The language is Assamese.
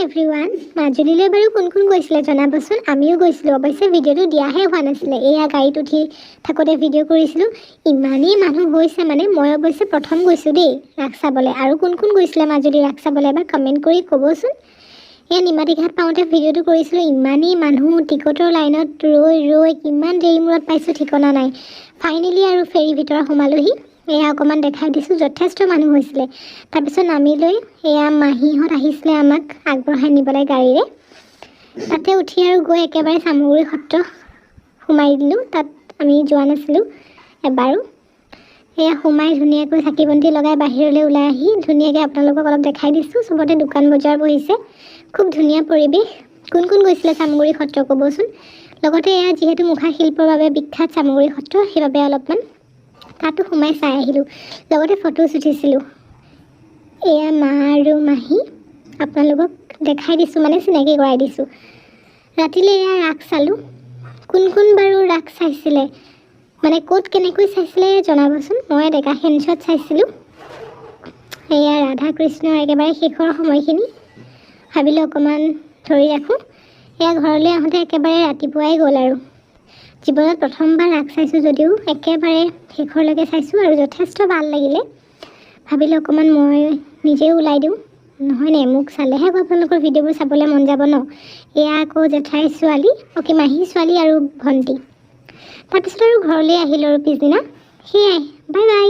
এভৰিৱান মাজুলীলৈ বাৰু কোন কোন গৈছিলে জনাবচোন আমিও গৈছিলোঁ অৱশ্যে ভিডিঅ'টো দিয়াহে হোৱা নাছিলে এয়া গাড়ীত উঠি থাকোঁতে ভিডিঅ' কৰিছিলোঁ ইমানেই মানুহ হৈছে মানে মই অৱশ্যে প্ৰথম গৈছোঁ দেই ৰাস চাবলৈ আৰু কোন কোন গৈছিলে মাজুলী ৰাস চাবলৈ এবাৰ কমেণ্ট কৰি ক'বচোন এয়া নিমাতী ঘাট পাওঁতে ভিডিঅ'টো কৰিছিলোঁ ইমানেই মানুহ টিকটৰ লাইনত ৰৈ কিমান দেৰি মূৰত পাইছোঁ ঠিকনা নাই ফাইনেলি আৰু ফেৰী ভিতৰত সোমালোহি এয়া অকণমান দেখাই দিছোঁ যথেষ্ট মানুহ হৈছিলে তাৰপিছত নামি লৈ এয়া মাহীহঁত আহিছিলে আমাক আগবঢ়াই নিবলৈ গাড়ীৰে তাতে উঠি আৰু গৈ একেবাৰে চামগুৰি সত্ৰ সোমাই দিলোঁ তাত আমি যোৱা নাছিলোঁ এবাৰো এয়া সোমাই ধুনীয়াকৈ চাকি বন্তি লগাই বাহিৰলৈ ওলাই আহি ধুনীয়াকৈ আপোনালোকক অলপ দেখাই দিছোঁ চবতে দোকান বজাৰ বহিছে খুব ধুনীয়া পৰিৱেশ কোন কোন গৈছিলে চামগুৰি সত্ৰ ক'বচোন লগতে এয়া যিহেতু মুখা শিল্পৰ বাবে বিখ্যাত চামগুৰি সত্ৰ সেইবাবে অলপমান তাতো সোমাই চাই আহিলোঁ লগতে ফটোজ উঠিছিলোঁ এয়া মা আৰু মাহী আপোনালোকক দেখাই দিছোঁ মানে চিনাকি কৰাই দিছোঁ ৰাতিলৈ এয়া ৰাস চালোঁ কোন কোন বাৰু ৰাস চাইছিলে মানে ক'ত কেনেকৈ চাইছিলে জনাবচোন মই ডেকা সেনছত চাইছিলোঁ এয়া ৰাধা কৃষ্ণৰ একেবাৰে শেষৰ সময়খিনি ভাবিলোঁ অকণমান ধৰি ৰাখোঁ এয়া ঘৰলৈ আহোঁতে একেবাৰে ৰাতিপুৱাই গ'ল আৰু জীৱনত প্ৰথমবাৰ ৰাস চাইছোঁ যদিও একেবাৰে শেষৰলৈকে চাইছোঁ আৰু যথেষ্ট ভাল লাগিলে ভাবিলোঁ অকণমান মই নিজেও ওলাই দিওঁ নহয়নে মোক চালেহে আপোনালোকৰ ভিডিঅ'বোৰ চাবলৈ মন যাব ন এয়া আকৌ জেঠাই ছোৱালী মাহী ছোৱালী আৰু ভণ্টি তাৰপিছত আৰু ঘৰলৈ আহিলোঁ আৰু পিছদিনা সেয়াই বাই বাই